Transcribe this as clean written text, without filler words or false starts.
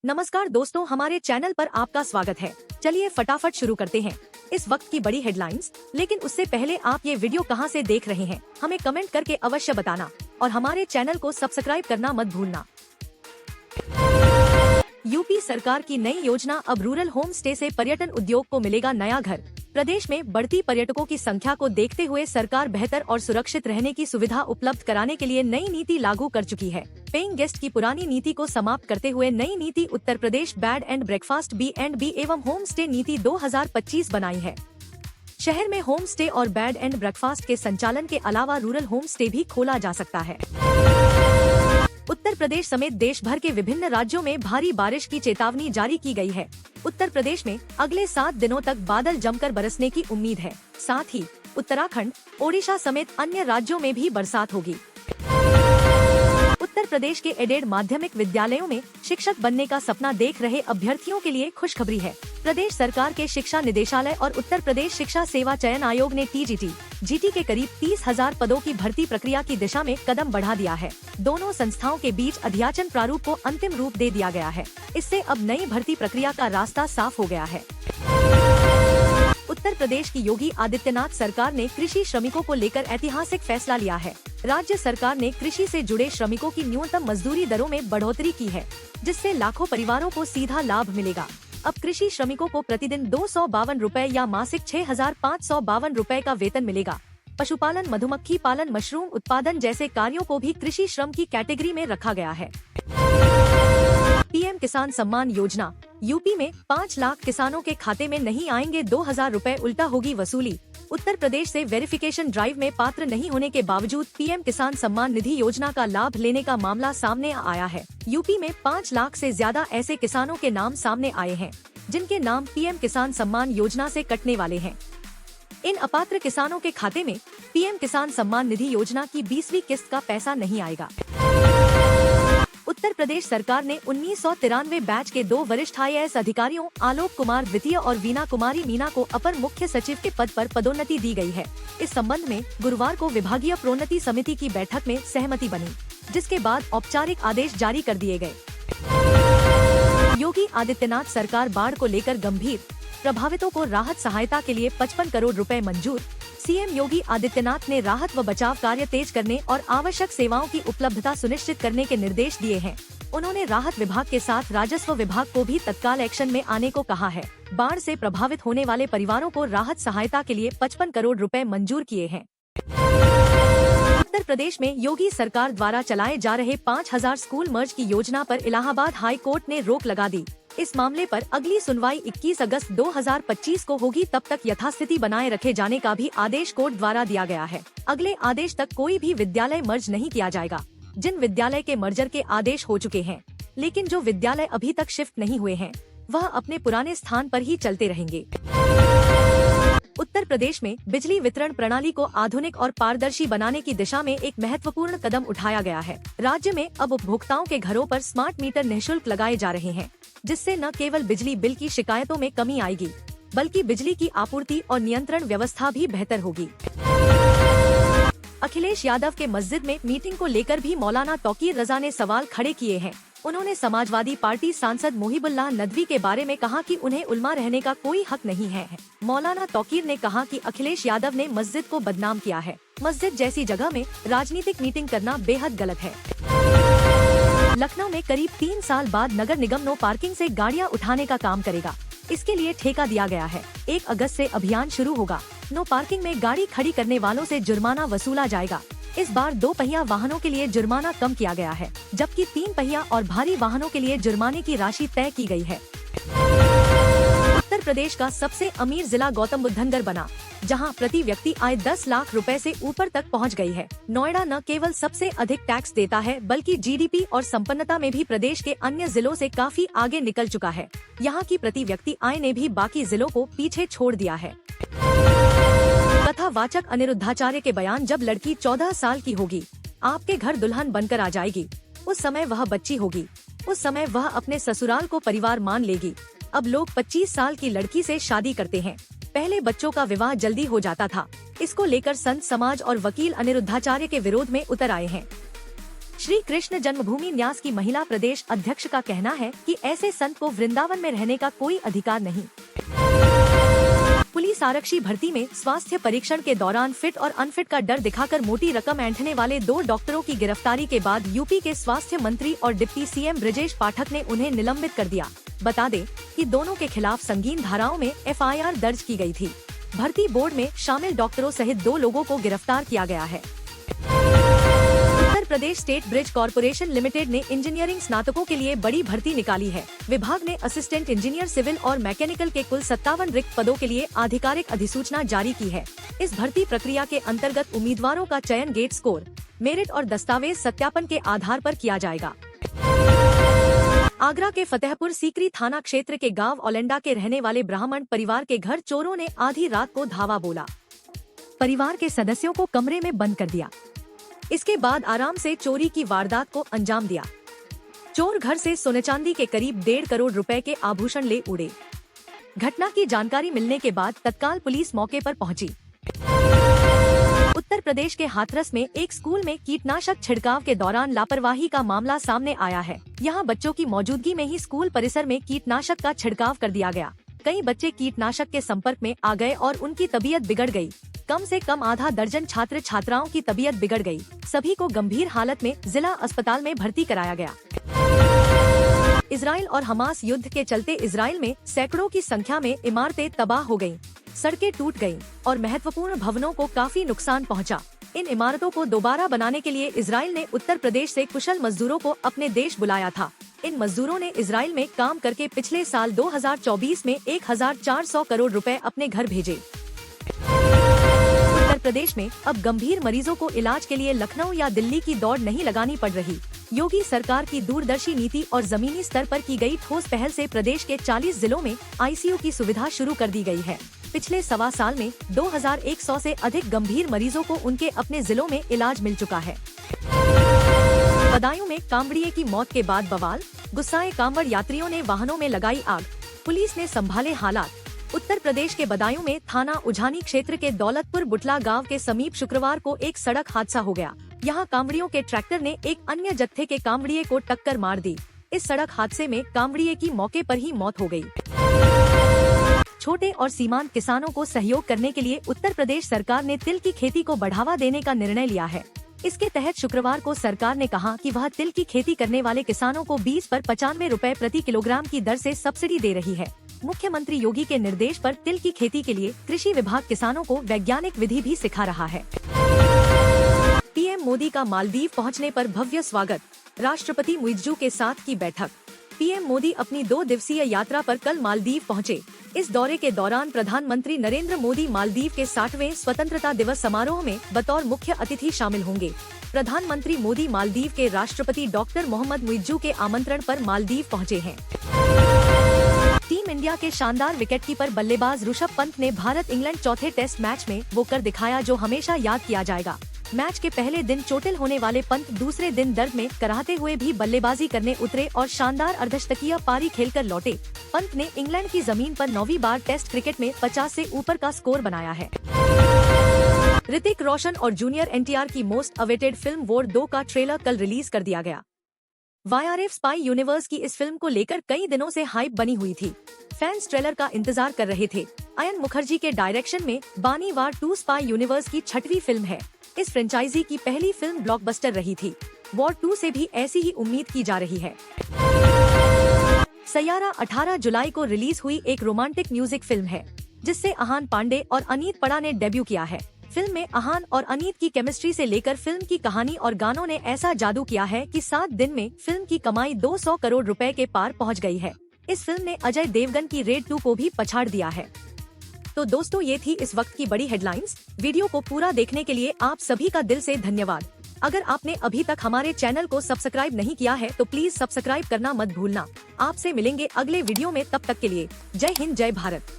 नमस्कार दोस्तों, हमारे चैनल पर आपका स्वागत है। चलिए फटाफट शुरू करते हैं इस वक्त की बड़ी हेडलाइंस। लेकिन उससे पहले आप ये वीडियो कहां से देख रहे हैं, हमें कमेंट करके अवश्य बताना और हमारे चैनल को सब्सक्राइब करना मत भूलना। यूपी सरकार की नई योजना, अब रूरल होम स्टे से पर्यटन उद्योग को मिलेगा नया घर। प्रदेश में बढ़ती पर्यटकों की संख्या को देखते हुए सरकार बेहतर और सुरक्षित रहने की सुविधा उपलब्ध कराने के लिए नई नीति लागू कर चुकी है। पेइंग गेस्ट की पुरानी नीति को समाप्त करते हुए नई नीति Uttar Pradesh bed and breakfast B&B एवं होम स्टे नीति 2025 बनाई है। शहर में होम स्टे और बेड एंड ब्रेकफास्ट के संचालन के अलावा रूरल होम स्टे भी खोला जा सकता है। उत्तर प्रदेश समेत देश भर के विभिन्न राज्यों में भारी बारिश की चेतावनी जारी की गई है। उत्तर प्रदेश में अगले 7 दिनों तक बादल जमकर बरसने की उम्मीद है। साथ ही उत्तराखंड, ओडिशा समेत अन्य राज्यों में भी बरसात होगी। उत्तर प्रदेश के एडेड माध्यमिक विद्यालयों में शिक्षक बनने का सपना देख रहे अभ्यर्थियों के लिए खुशखबरी है। प्रदेश सरकार के शिक्षा निदेशालय और उत्तर प्रदेश शिक्षा सेवा चयन आयोग ने TGT, GT के करीब 30,000 पदों की भर्ती प्रक्रिया की दिशा में कदम बढ़ा दिया है। दोनों संस्थाओं के बीच अध्याचन प्रारूप को अंतिम रूप दे दिया गया है। इससे अब नई भर्ती प्रक्रिया का रास्ता साफ हो गया है। उत्तर प्रदेश की योगी आदित्यनाथ सरकार ने कृषि श्रमिकों को लेकर ऐतिहासिक फैसला लिया है। राज्य सरकार ने कृषि से जुड़े श्रमिकों की न्यूनतम मजदूरी दरों में बढ़ोतरी की है, जिससे लाखों परिवारों को सीधा लाभ मिलेगा। अब कृषि श्रमिकों को प्रतिदिन 252 रुपए या मासिक 6,552 रुपए का वेतन मिलेगा। पशुपालन, मधुमक्खी पालन, मशरूम उत्पादन जैसे कार्यों को भी कृषि श्रम की कैटेगरी में रखा गया है। PM किसान सम्मान योजना, यूपी में 5 लाख किसानों के खाते में नहीं आएंगे 2,000 रुपए, उल्टा होगी वसूली। उत्तर प्रदेश से वेरिफिकेशन ड्राइव में पात्र नहीं होने के बावजूद PM किसान सम्मान निधि योजना का लाभ लेने का मामला सामने आया है। यूपी में 5 लाख से ज्यादा ऐसे किसानों के नाम सामने आए हैं, जिनके नाम PM किसान सम्मान योजना से कटने वाले हैं। इन अपात्र किसानों के खाते में PM किसान सम्मान निधि योजना की 20वीं किस्त का पैसा नहीं आएगा। उत्तर प्रदेश सरकार ने 1993 बैच के 2 वरिष्ठ IAS अधिकारियों आलोक कुमार द्वितीय और वीना कुमारी मीना को अपर मुख्य सचिव के पद पर पदोन्नति दी गई है। इस संबंध में गुरुवार को विभागीय प्रोन्नति समिति की बैठक में सहमति बनी, जिसके बाद औपचारिक आदेश जारी कर दिए गए। योगी आदित्यनाथ सरकार बाढ़ को लेकर गंभीर, प्रभावितों को राहत सहायता के लिए 55 करोड़ रुपए मंजूर। CM योगी आदित्यनाथ ने राहत व बचाव कार्य तेज करने और आवश्यक सेवाओं की उपलब्धता सुनिश्चित करने के निर्देश दिए हैं। उन्होंने राहत विभाग के साथ राजस्व विभाग को भी तत्काल एक्शन में आने को कहा है। बाढ़ से प्रभावित होने वाले परिवारों को राहत सहायता के लिए 55 करोड़ रुपए मंजूर किए हैं। उत्तर प्रदेश में योगी सरकार द्वारा चलाए जा रहे 5,000 स्कूल मर्ज की योजना पर इलाहाबाद हाई कोर्ट ने रोक लगा दी। इस मामले पर अगली सुनवाई 21 अगस्त 2025 को होगी। तब तक यथास्थिति बनाए रखे जाने का भी आदेश कोर्ट द्वारा दिया गया है। अगले आदेश तक कोई भी विद्यालय मर्ज नहीं किया जाएगा। जिन विद्यालय के मर्जर के आदेश हो चुके हैं, लेकिन जो विद्यालय अभी तक शिफ्ट नहीं हुए हैं, वह अपने पुराने स्थान पर ही चलते रहेंगे। उत्तर प्रदेश में बिजली वितरण प्रणाली को आधुनिक और पारदर्शी बनाने की दिशा में एक महत्वपूर्ण कदम उठाया गया है। राज्य में अब उपभोक्ताओं के घरों पर स्मार्ट मीटर निःशुल्क लगाए जा रहे हैं, जिससे न केवल बिजली बिल की शिकायतों में कमी आएगी, बल्कि बिजली की आपूर्ति और नियंत्रण व्यवस्था भी बेहतर होगी। अखिलेश यादव के मस्जिद में मीटिंग को लेकर भी मौलाना तौकीर रजा ने सवाल खड़े किए हैं। उन्होंने समाजवादी पार्टी सांसद मोहिबुल्लाह नदवी के बारे में कहा कि उन्हें उल्मा रहने का कोई हक नहीं है। मौलाना तौकीर ने कहा कि अखिलेश यादव ने मस्जिद को बदनाम किया है। मस्जिद जैसी जगह में राजनीतिक मीटिंग करना बेहद गलत है। लखनऊ में करीब 3 साल बाद नगर निगम नो पार्किंग से गाड़ियां उठाने का काम करेगा। इसके लिए ठेका दिया गया है। 1 अगस्त से अभियान शुरू होगा। नो पार्किंग में गाड़ी खड़ी करने वालों से जुर्माना वसूला जाएगा। इस बार 2 पहिया वाहनों के लिए जुर्माना कम किया गया है, जबकि 3 पहिया और भारी वाहनों के लिए जुर्माने की राशि तय की गई है। उत्तर प्रदेश का सबसे अमीर जिला गौतम बुद्ध नगर बना, जहां प्रति व्यक्ति आय 10 लाख रुपए से ऊपर तक पहुंच गई है। नोएडा न केवल सबसे अधिक टैक्स देता है, बल्कि GDP और संपन्नता में भी प्रदेश के अन्य जिलों से काफी आगे निकल चुका है। यहाँ की प्रति व्यक्ति आय ने भी बाकी जिलों को पीछे छोड़ दिया है। कथावाचक अनिरुद्धाचार्य के बयान, जब लड़की 14 साल की होगी, आपके घर दुल्हन बनकर आ जाएगी, उस समय वह बच्ची होगी, उस समय वह अपने ससुराल को परिवार मान लेगी। अब लोग 25 साल की लड़की से शादी करते हैं। पहले बच्चों का विवाह जल्दी हो जाता था। इसको लेकर संत समाज और वकील अनिरुद्धाचार्य के विरोध में उतर आए हैं। श्री कृष्ण जन्मभूमि न्यास की महिला प्रदेश अध्यक्ष का कहना है कि ऐसे संत को वृंदावन में रहने का कोई अधिकार नहीं। पुलिस आरक्षी भर्ती में स्वास्थ्य परीक्षण के दौरान फिट और अनफिट का डर दिखाकर मोटी रकम ऐंठने वाले 2 डॉक्टरों की गिरफ्तारी के बाद यूपी के स्वास्थ्य मंत्री और डिप्टी सीएम ब्रजेश पाठक ने उन्हें निलंबित कर दिया। बता दें कि दोनों के खिलाफ संगीन धाराओं में FIR दर्ज की गई थी। भर्ती बोर्ड में शामिल डॉक्टरों सहित 2 लोगों को गिरफ्तार किया गया है। Uttar Pradesh state bridge corporation limited ने इंजीनियरिंग स्नातकों के लिए बड़ी भर्ती निकाली है। विभाग ने असिस्टेंट इंजीनियर सिविल और मैकेनिकल के कुल 57 रिक्त पदों के लिए आधिकारिक अधिसूचना जारी की है। इस भर्ती प्रक्रिया के अंतर्गत उम्मीदवारों का चयन गेट स्कोर, मेरिट और दस्तावेज सत्यापन के आधार पर किया जाएगा। आगरा के फतेहपुर सीकरी थाना क्षेत्र के गांव ओलेंडा के रहने वाले ब्राह्मण परिवार के घर चोरों ने आधी रात को धावा बोला। परिवार के सदस्यों को कमरे में बंद कर दिया। इसके बाद आराम से चोरी की वारदात को अंजाम दिया। चोर घर से सोने चांदी के करीब 1.5 करोड़ रुपए के आभूषण ले उड़े। घटना की जानकारी मिलने के बाद तत्काल पुलिस मौके पर पहुंची। उत्तर प्रदेश के हाथरस में एक स्कूल में कीटनाशक छिड़काव के दौरान लापरवाही का मामला सामने आया है। यहां बच्चों की मौजूदगी में ही स्कूल परिसर में कीटनाशक का छिड़काव कर दिया गया। कई बच्चे कीटनाशक के संपर्क में आ गए और उनकी तबीयत बिगड़ गई। कम से कम आधा दर्जन छात्र छात्राओं की तबीयत बिगड़ गई। सभी को गंभीर हालत में जिला अस्पताल में भर्ती कराया गया। इजराइल और हमास युद्ध के चलते इजराइल में सैकड़ों की संख्या में इमारतें तबाह हो गयीं, सड़कें टूट गयीं और महत्वपूर्ण भवनों को काफी नुकसान पहुंचा। इन इमारतों को दोबारा बनाने के लिए इजराइल ने उत्तर प्रदेश से कुशल मजदूरों को अपने देश बुलाया था। इन मजदूरों ने इजराइल में काम करके पिछले साल 2024 में 1400 करोड़ रुपए अपने घर भेजे। उत्तर प्रदेश में अब गंभीर मरीजों को इलाज के लिए लखनऊ या दिल्ली की दौड़ नहीं लगानी पड़ रही। योगी सरकार की दूरदर्शी नीति और जमीनी स्तर पर की गई ठोस पहल से प्रदेश के 40 जिलों में ICU की सुविधा शुरू कर दी गई है। पिछले सवा साल में 2100 से अधिक गंभीर मरीजों को उनके अपने जिलों में इलाज मिल चुका है। बदायूं में कांवड़िये की मौत के बाद बवाल, गुस्साए कांवड़ यात्रियों ने वाहनों में लगाई आग, पुलिस ने संभाले हालात। उत्तर प्रदेश के बदायूं में थाना उझानी क्षेत्र के दौलतपुर बुटला गांव के समीप शुक्रवार को एक सड़क हादसा हो गया। यहां कांवड़ियों के ट्रैक्टर ने एक अन्य जत्थे के कांवड़िये को टक्कर मार दी। इस सड़क हादसे में कांवड़िये की मौके पर ही मौत हो गई। छोटे और सीमांत किसानों को सहयोग करने के लिए उत्तर प्रदेश सरकार ने तिल की खेती को बढ़ावा देने का निर्णय लिया है। इसके तहत शुक्रवार को सरकार ने कहा कि वह तिल की खेती करने वाले किसानों को 20 पर 95 रुपए प्रति किलोग्राम की दर से सब्सिडी दे रही है। मुख्यमंत्री योगी के निर्देश पर तिल की खेती के लिए कृषि विभाग किसानों को वैज्ञानिक विधि भी सिखा रहा है। पीएम मोदी का मालदीव पहुंचने पर भव्य स्वागत, राष्ट्रपति मुइज्जू के साथ की बैठक। पीएम मोदी अपनी 2 दिवसीय यात्रा पर कल मालदीव पहुंचे। इस दौरे के दौरान प्रधानमंत्री नरेंद्र मोदी मालदीव के 60वें स्वतंत्रता दिवस समारोह में बतौर मुख्य अतिथि शामिल होंगे। प्रधानमंत्री मोदी मालदीव के राष्ट्रपति डॉक्टर मोहम्मद मुइज्जू के आमंत्रण पर मालदीव पहुंचे हैं। टीम इंडिया के शानदार विकेटकीपर बल्लेबाज ऋषभ पंत ने भारत इंग्लैंड चौथे टेस्ट मैच में वो कर दिखाया जो हमेशा याद किया जाएगा। मैच के पहले दिन चोटिल होने वाले पंत दूसरे दिन दर्द में कराहते हुए भी बल्लेबाजी करने उतरे और शानदार अर्धशतकीय पारी खेलकर लौटे। पंत ने इंग्लैंड की जमीन पर 9वीं बार टेस्ट क्रिकेट में 50 से ऊपर का स्कोर बनाया है। ऋतिक रोशन और जूनियर NTR की मोस्ट अवेटेड फिल्म वॉर 2 का ट्रेलर कल रिलीज कर दिया गया। YRF स्पाई यूनिवर्स की इस फिल्म को लेकर कई दिनों से हाइप बनी हुई थी। फैंस ट्रेलर का इंतजार कर रहे थे। अयन मुखर्जी के डायरेक्शन में बानी वार 2 स्पाई यूनिवर्स की 6वीं फिल्म है। इस फ्रेंचाइजी की पहली फिल्म ब्लॉकबस्टर रही थी। वॉर 2 से भी ऐसी ही उम्मीद की जा रही है। सैयारा 18 जुलाई को रिलीज हुई एक रोमांटिक म्यूजिक फिल्म है जिससे अहान पांडे और अनीत पड़ा ने डेब्यू किया है। फिल्म में अहान और अनीत की केमिस्ट्री से लेकर फिल्म की कहानी और गानों ने ऐसा जादू किया है कि 7 दिन में फिल्म की कमाई 200 करोड़ रुपए के पार पहुंच गई है। इस फिल्म ने अजय देवगन की रेड 2 को भी पछाड़ दिया है। तो दोस्तों ये थी इस वक्त की बड़ी हेडलाइंस। वीडियो को पूरा देखने के लिए आप सभी का दिल से धन्यवाद। अगर आपने अभी तक हमारे चैनल को सब्सक्राइब नहीं किया है तो प्लीज सब्सक्राइब करना मत भूलना। आपसे मिलेंगे अगले वीडियो में, तब तक के लिए जय हिंद जय भारत।